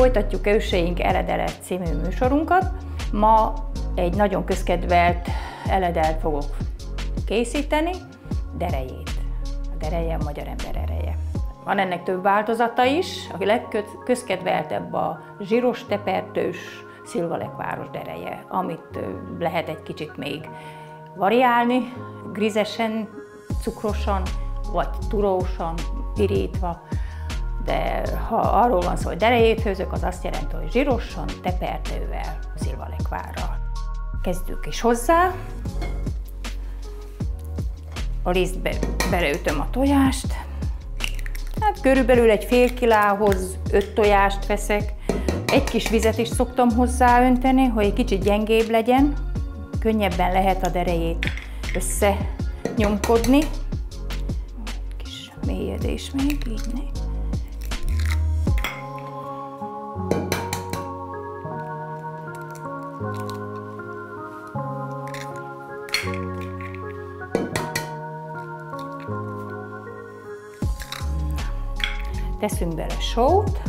Folytatjuk Őseink Eledelet című műsorunkat. Ma egy nagyon közkedvelt eledelt fogok készíteni, derejét. A dereje a magyar ember ereje. Van ennek több változata is, a legközkedveltebb a zsíros, tepertős szilvalekváros dereje, amit lehet egy kicsit még variálni, grízesen, cukrosan, vagy turósan, pirítva. De ha arról van szó, hogy derejét főzök, az azt jelenti, hogy zsírosan, tepertővel, szilvalekvárral. Kezdjük is hozzá. A lisztbe beleütöm a tojást. Hát körülbelül egy fél kilához 5 tojást veszek. Egy kis vizet is szoktam hozzáönteni, hogy egy kicsit gyengébb legyen. Könnyebben lehet a derejét összenyomkodni. Kis mélyedés még, így ne. Teszünk bele sót,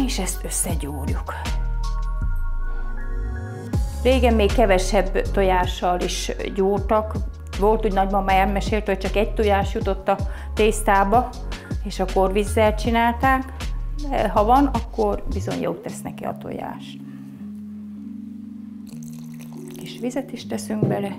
és ezt összegyúrjuk. Régen még kevesebb tojással is gyúrtak. Volt, hogy nagymama elmesélte, hogy csak egy tojás jutott a tésztába, és akkor vízzel csinálták. De ha van, akkor bizony jót tesz neki a tojás. Kis vizet is teszünk bele.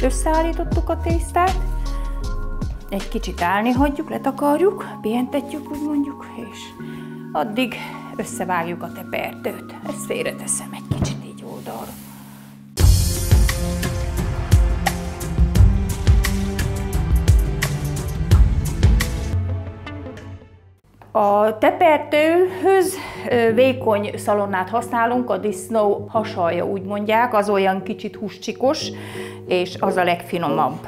Összeállítottuk a tésztát, egy kicsit állni hagyjuk, letakarjuk, pihentetjük, úgy mondjuk, és addig összevágjuk a tepertőt. Ezt félreteszem egy kicsit így oldalra. A tepertőhöz vékony szalonnát használunk, a disznó hasalja, úgy mondják, az olyan kicsit húscsikos, és az a legfinomabb.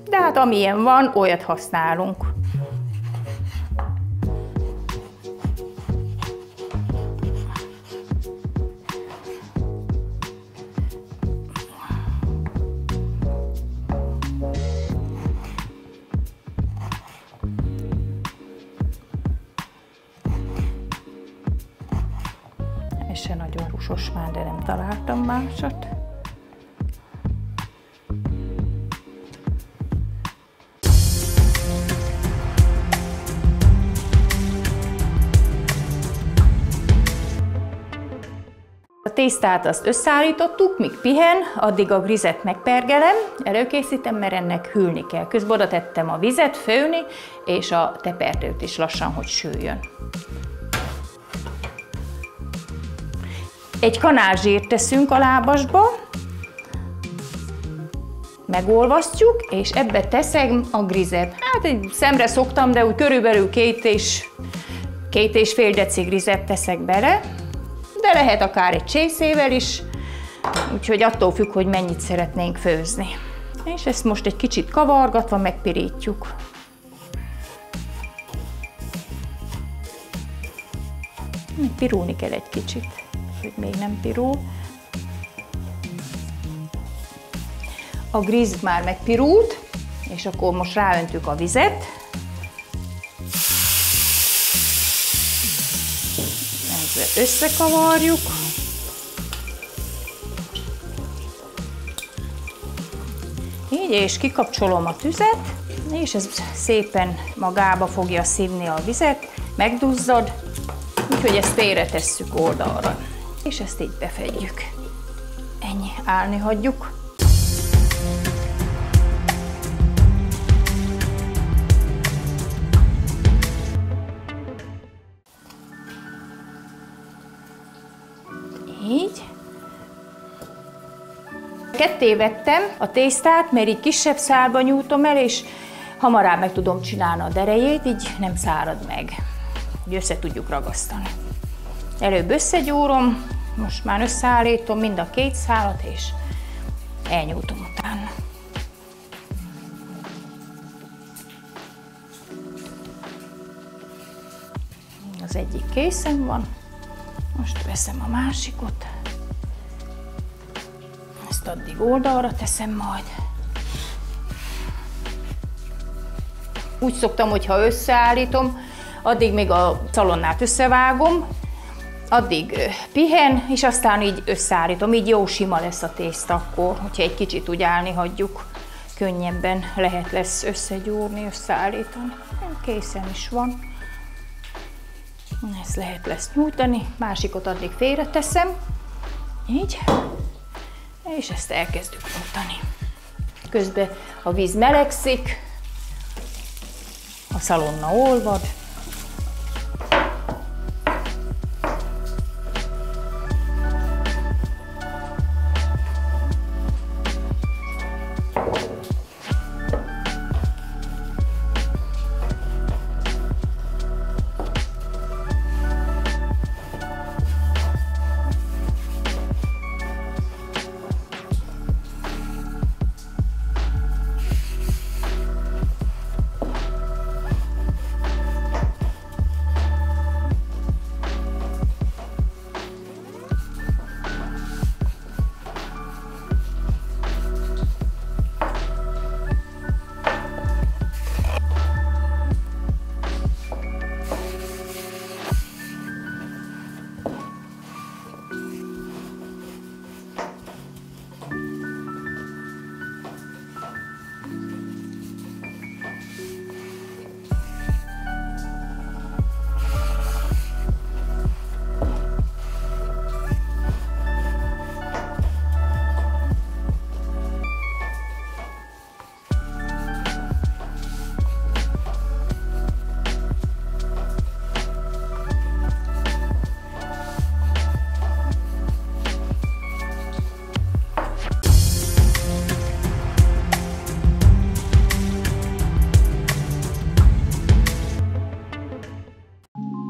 De hát amilyen van, olyat használunk. Ez se nagyon húsos már, de nem találtam másat. A tésztát azt összeállítottuk, míg pihen, addig a grizet megpergelem, előkészítem, mert ennek hűlni kell. Közben oda tettem a vizet főni, és a tepertőt is lassan, hogy süljön. Egy kanál zsírt teszünk a lábasba, megolvasztjuk, és ebbe teszem a grizet. Hát egy szemre szoktam, de úgy körülbelül 2,5 deci grizet teszek bele, de lehet akár egy csészével is, úgyhogy attól függ, hogy mennyit szeretnénk főzni. És ezt most egy kicsit kavargatva megpirítjuk. Pirulni kell egy kicsit, hogy még nem pirul. A gríz már megpirult, és akkor most ráöntjük a vizet. Ezzel összekavarjuk. Így, és kikapcsolom a tüzet, és ez szépen magába fogja szívni a vizet, megduzzad, úgyhogy ezt félretesszük oldalra. És ezt így befedjük. Ennyi, állni hagyjuk. Így. Ketté vettem a tésztát, mert így kisebb szálba nyújtom el, és hamarabb meg tudom csinálni a derejét, így nem szárad meg. Így össze tudjuk ragasztani. Előbb összegyúrom, most már összeállítom mind a két szálat, és elnyújtom utána. Az egyik készen van, most veszem a másikot. Ezt addig oldalra teszem majd. Úgy szoktam, hogy ha összeállítom, addig még a szalonnát összevágom, addig pihen, és aztán így összeállítom. Így jó sima lesz a tészta akkor, hogyha egy kicsit úgy állni hagyjuk, könnyebben lesz összegyúrni, összeállítani. Készen is van. Ezt lesz nyújtani, másikot addig félreteszem. Így. És ezt elkezdjük nyújtani. Közben a víz melegszik, a szalonna olvad.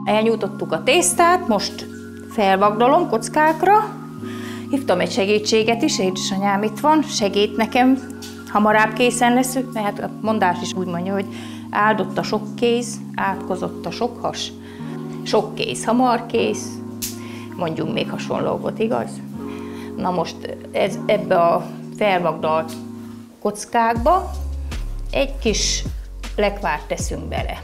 Elnyújtottuk a tésztát, most felvagdalom kockákra. Hívtam egy segítséget is, édesanyám itt van, segít nekem, hamarabb készen leszünk, mert a mondás is úgy mondja, hogy áldott a sok kéz, átkozott a sok has. Sok kéz, hamar kész, mondjunk még hasonlókat, igaz? Na most ebbe a felvagdalt kockákba egy kis lekvárt teszünk bele.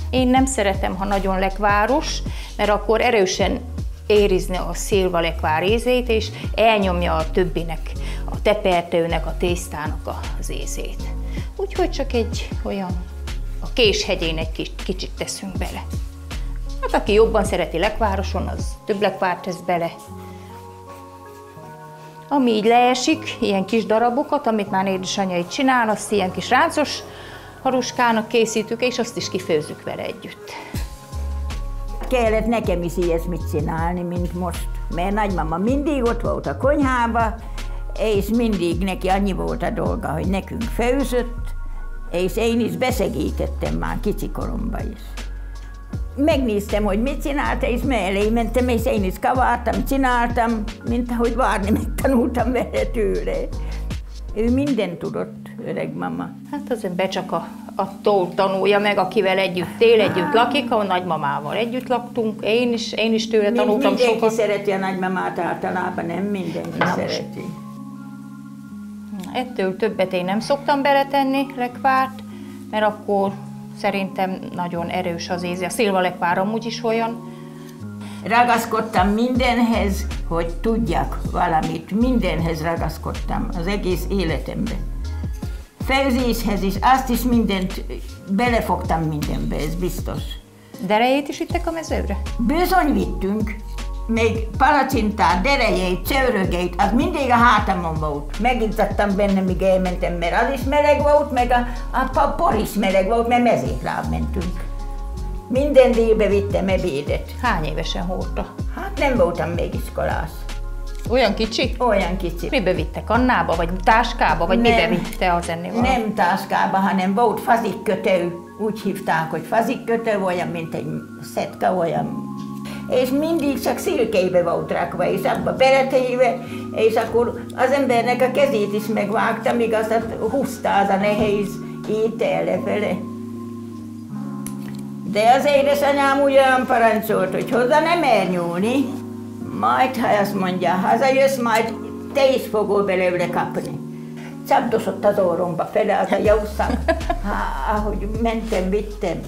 Én nem szeretem, ha nagyon lekváros, mert akkor erősen érizni a szilvalekvár ízét, és elnyomja a többinek, a tepertőnek, a tésztának az ízét. Úgyhogy csak egy olyan, a késhegyén egy kicsit teszünk bele. Hát aki jobban szereti lekvároson, az több lekvárt tesz bele. Ami így leesik, ilyen kis darabokat, amit már édesanyja így csinál, azt ilyen kis ráncos haruskának készítjük, és azt is kifőzzük vele együtt. Kellett nekem is ilyesmit csinálni, mint most, mert nagymama mindig ott volt a konyhába, és mindig neki annyi volt a dolga, hogy nekünk főzött, és én is beszegítettem már kicsikoromban is. Megnéztem, hogy mit csinálta, és mellé mentem, és én is kavartam, csináltam, mint ahogy várni megtanultam vele tőle. Ő mindent tudott, öreg mama. Hát az ember csak attól tanulja meg, akivel együtt él, együtt lakik, a nagymamával együtt laktunk, én is tőle tanultam sokat. Mindenki szereti a nagymamát általában, nem mindenki szereti. Ettől többet én nem szoktam beletenni lekvárt, mert akkor szerintem nagyon erős az íze. A szilvalekvár amúgy is olyan. Ragaszkodtam mindenhez, hogy tudjak valamit, mindenhez ragaszkodtam az egész életemben. Főzéshez is, azt is mindent, belefogtam mindenbe, ez biztos. Derejét is vittek a mezőre? Bizony vittünk, még palacintát, derejét, csörögét, az mindig a hátamon volt. Megizzadtam benne, míg elmentem, mert az is meleg volt, meg a por is meleg volt, mert mezékláb mentünk. Minden délbe vittem ebédet. Hány évesen hordta? Hát nem voltam még iskolász. Olyan kicsi? Olyan kicsi. Mibe vitte? Kannába, vagy táskába, vagy mibe vitte az ennivalót? Nem táskába, hanem volt fazikkötő. Úgy hívták, hogy fazikkötő, olyan, mint egy szetka, olyan. És mindig csak szilkébe volt rakva, és abba beletéve, és akkor az embernek a kezét is megvágta, míg azt húzta az a nehéz étel lefele. De az édesanyám olyan parancsolt, hogy hozzá nem elnyúlni, majd ha azt mondja, hazajössz, majd te is fogol belőle kapni. Csapdosott az orromba fele az a jószak, ahogy mentem, vittem.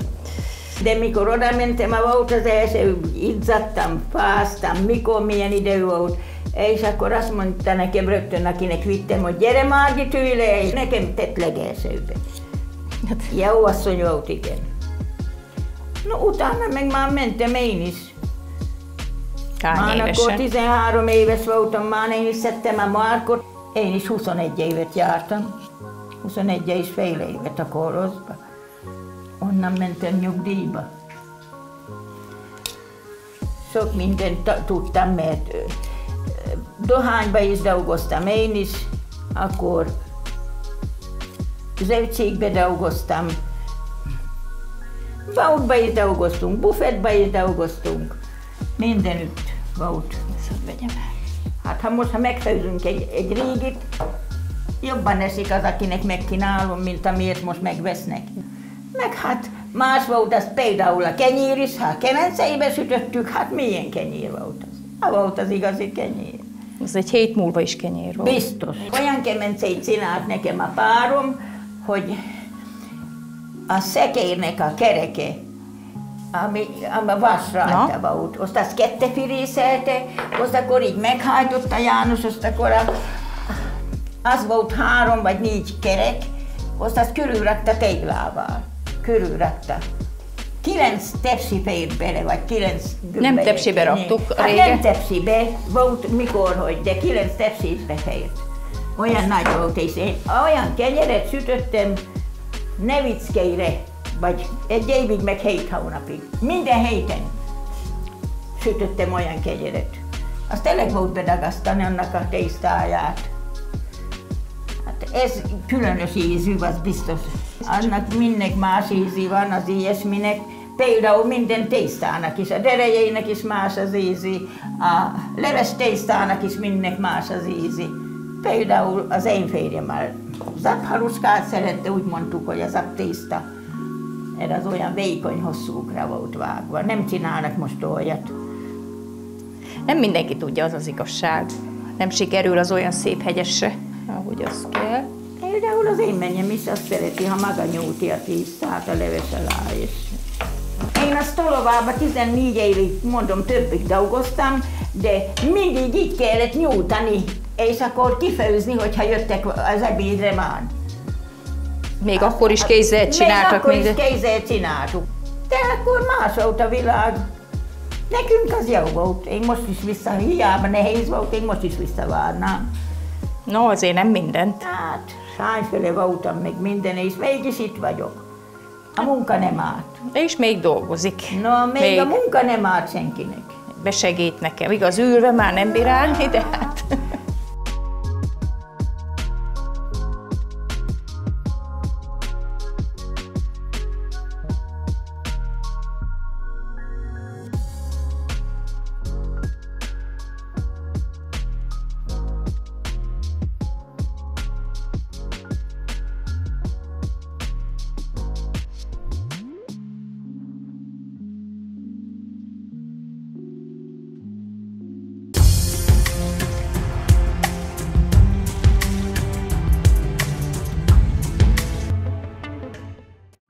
De mikor oda mentem, volt az első, izzadtam, fáztam, mikor milyen idő volt. És akkor azt mondta nekem rögtön, akinek vittem, hogy gyere Margit, ülj le, és nekem tett legelsőbe. Jó asszony volt, igen. No, utána meg már mentem én is. Hány évesen? Akkor 13 éves voltam, már én is szedtem a Markot. Én is 21 évet jártam. 21 és fél évet a kórházba. Onnan mentem nyugdíjba. Sok mindent tudtam, mert dohányba is dolgoztam én is, akkor zöldségbe dolgoztam, boltba is dolgoztunk, bufettba is dolgoztunk, mindenütt volt. Hát ha most, ha megfőzünk egy régit, jobban esik az, akinek megkínálom, mint amiért most megvesznek. Meg hát más volt az például a kenyér is, ha a kemenceibe sütöttük, hát milyen kenyér volt az? Ha volt az igazi kenyér. Az egy hét múlva is kenyér volt. Biztos. Olyan kemenceit csinált nekem a párom, hogy a szekérnek a kereke, ami a vas rajta volt, azt kettefirészelte, azt akkor így meghájtotta János, azt akkor az volt 3 vagy 4 kerek, azt körülrakta téglával. Körülrakta. 9 tepsi fért bele, vagy 9 gömbbe. Nem tepsibe raktuk hát nem tepsibe, volt mikor, hogy, de 9 tepsibe fért. Olyan nagy volt, és én olyan kenyeret sütöttem Nevickeire, vagy egy évig, meg 7 hónapig. Minden héten sütöttem olyan kenyeret. Az tényleg volt bedagasztani annak a tésztáját. Ez különös ízű, az biztos. Annak mindnek más ízű van az ilyesminek. Például minden tésztának is, a derejének is más az ízű, a leves tésztának is mindnek más az ízű. Például az én férjemmel zaphaluskát szerette, úgy mondtuk, hogy a zaptészta. Ez az olyan vékony hosszúkra volt vágva. Nem csinálnak most olyat. Nem mindenki tudja, az az igazság. Nem sikerül az olyan szép hegyesre, ahogy az kell. Például az én mennyem is azt szereti, ha maga nyújti a tésztát a leves alá is. Én a Stolovában 14 évig, mondom, többig dolgoztam, de mindig így kellett nyújtani, és akkor kifőzni, hogyha jöttek az ebédre már. Még akkor is kézzel csináltak mindent? Még akkor is kézzel csináltuk. De akkor más volt a világ. Nekünk az jó volt. Én most is hiába nehéz volt, én most is visszavárnám. No, azért nem mindent. Hát, hányféle voltam meg minden, és mégis itt vagyok. A munka nem árt. És még dolgozik. No, még a munka nem árt senkinek. Besegít nekem. Igaz, ülve már nem bír állni, de hát...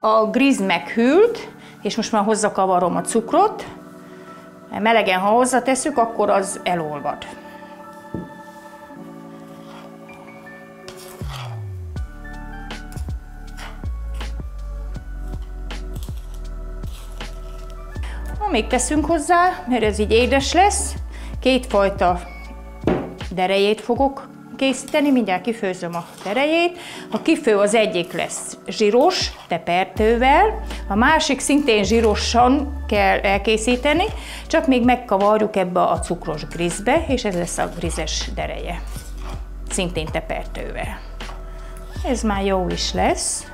A gríz meghűlt, és most már hozzakavarom a cukrot. Melegen, ha hozzatesszük, akkor az elolvad. Még teszünk hozzá, mert ez így édes lesz, Kétfajta derejét fogok készíteni, mindjárt kifőzöm a derejét. A kifő az egyik lesz zsíros tepertővel, a másik szintén zsírosan kell elkészíteni, csak még megkavarjuk ebbe a cukros grízbe, és ez lesz a grízes dereje, szintén tepertővel. Ez már jó is lesz,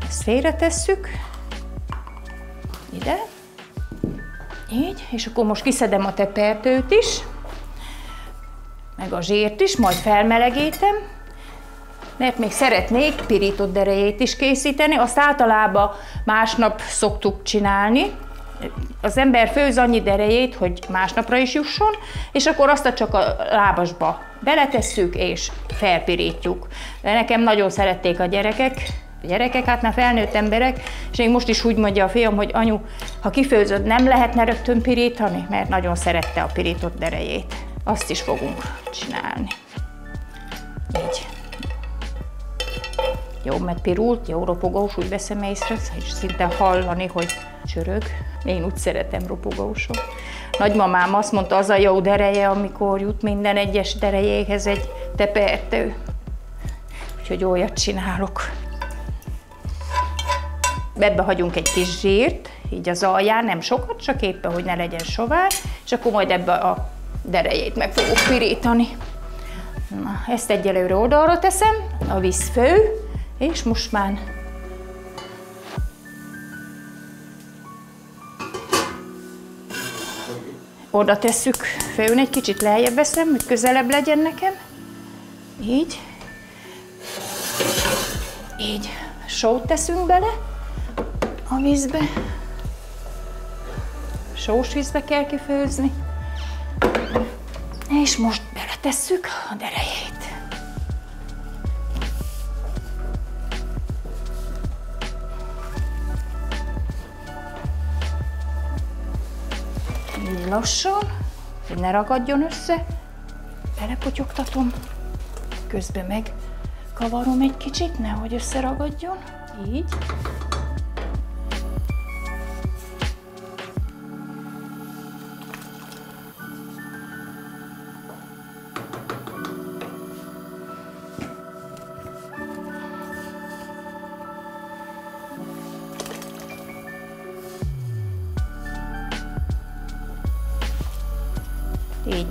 ezt félretesszük, ide, így, és akkor most kiszedem a tepertőt is, meg a zsírt is, majd felmelegítem, mert még szeretnék pirított derejét is készíteni, azt általában másnap szoktuk csinálni. Az ember főz annyi derejét, hogy másnapra is jusson, és akkor azt csak a lábasba beletesszük és felpirítjuk. De nekem nagyon szerették a gyerekek, hát már felnőtt emberek, és még most is úgy mondja a fiam, hogy anyu, ha kifőzöd, nem lehetne rögtön pirítani, mert nagyon szerette a pirított derejét. Azt is fogunk csinálni. Így. Jó megpirult, jó ropogós, úgy veszem észre, és szinte hallani, hogy csörög. Én úgy szeretem ropogósot. Nagymamám azt mondta, az a jó dereje, amikor jut minden egyes derejéhez egy tepertő. Úgyhogy olyat csinálok. Ebbe hagyunk egy kis zsírt, így az alján, nem sokat, csak éppen, hogy ne legyen sovány, és akkor majd ebbe a derejét meg fogok pirítani. Na, ezt egyelőre oldalra teszem, a víz fő, és most már oda tesszük főn, egy kicsit lejjebb veszem, hogy közelebb legyen nekem. Így. Így. Sót teszünk bele a vízbe. Sós vízbe kell kifőzni. És most beletesszük a derejét. Így lassan, hogy ne ragadjon össze, belepotyogtatom, közben meg kavarom egy kicsit, nehogy összeragadjon, így. Így.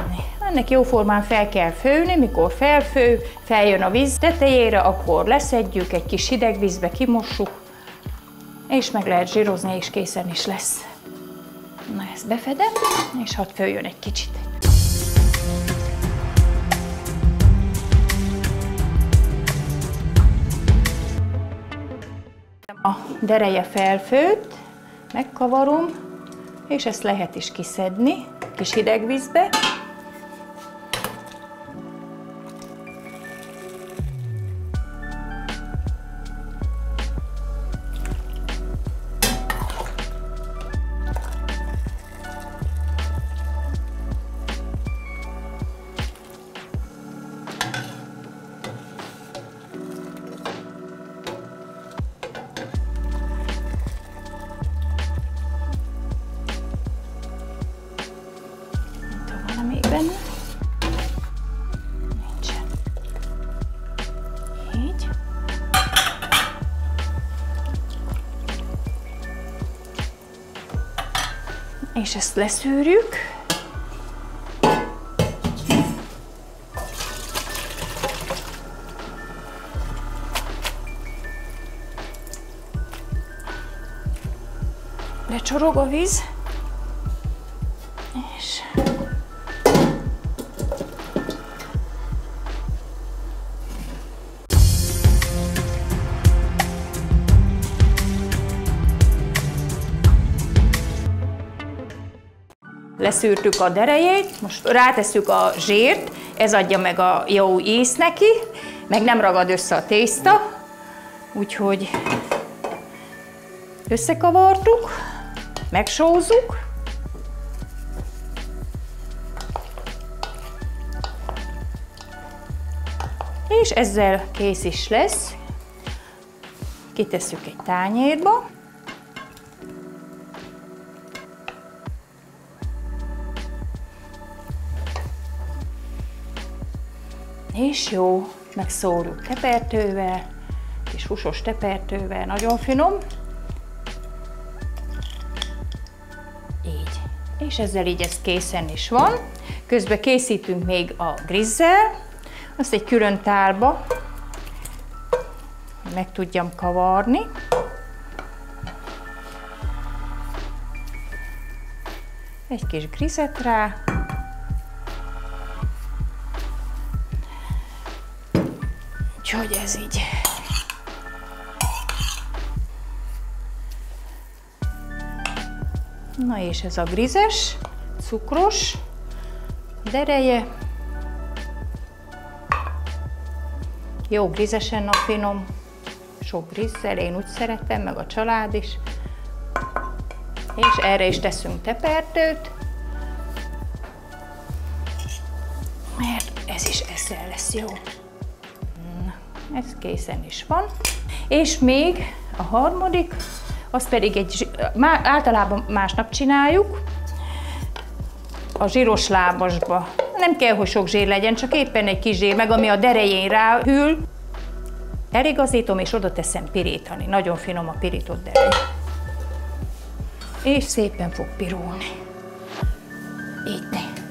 Ennek jóformán fel kell főni, mikor felfő, feljön a víz tetejére, akkor leszedjük, egy kis hideg vízbe kimossuk, és meg lehet zsírozni, és készen is lesz. Na, ezt befedem, és hadd főjön egy kicsit. A dereje felfőtt, megkavarom, és ezt lehet is kiszedni kis hideg vízbe. Még benne. Nincsen. Így. És ezt leszűrjük. Lecsorog a víz. És leszűrtük a derejét, most rátesszük a zsírt, ez adja meg a jó ízt neki, meg nem ragad össze a tészta, úgyhogy összekavartuk, megsózzuk, és ezzel kész is lesz. Kitesszük egy tányérba. És jó, megszórjuk tepertővel, és húsos tepertővel, nagyon finom. Így. És ezzel így ez készen is van. Közben készítünk még a grizzel, azt egy külön tálba meg tudjam kavarni. Egy kis grizet rá. Úgyhogy ez így. Na és ez a grizes, cukros dereje. Jó grizesen a finom, sok grizzel, én úgy szeretem, meg a család is. És erre is teszünk tepertőt, mert ez is ezzel lesz jó. Na, ez készen is van. És még a harmadik, az pedig általában másnap csináljuk, a zsíros lábasba. Nem kell, hogy sok zsír legyen, csak éppen egy kis zsír, meg ami a derején ráhűl. Eligazítom, és oda teszem pirítani. Nagyon finom a pirított derej. És szépen fog pirulni. Így ne.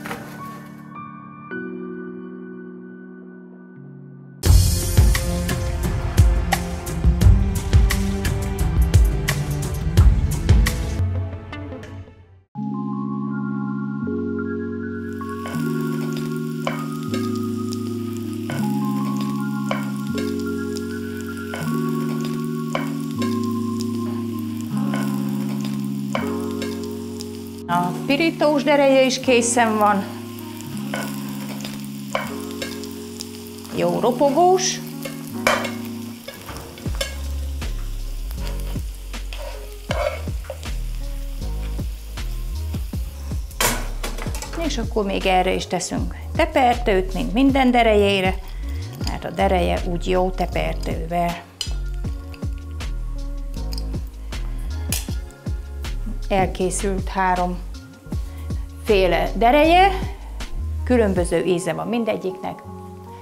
A pirítós dereje is készen van. Jó ropogós. És akkor még erre is teszünk tepertőt, mint minden derejére, mert a dereje úgy jó tepertővel. Elkészült 3 féle dereje, különböző íze van mindegyiknek,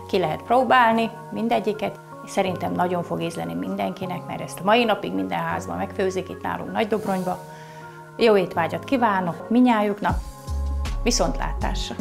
ki lehet próbálni mindegyiket. Szerintem nagyon fog ízleni mindenkinek, mert ezt a mai napig minden házban megfőzik itt nálunk Nagydobronyba. Jó étvágyat kívánok minnyájuknak, viszontlátásra!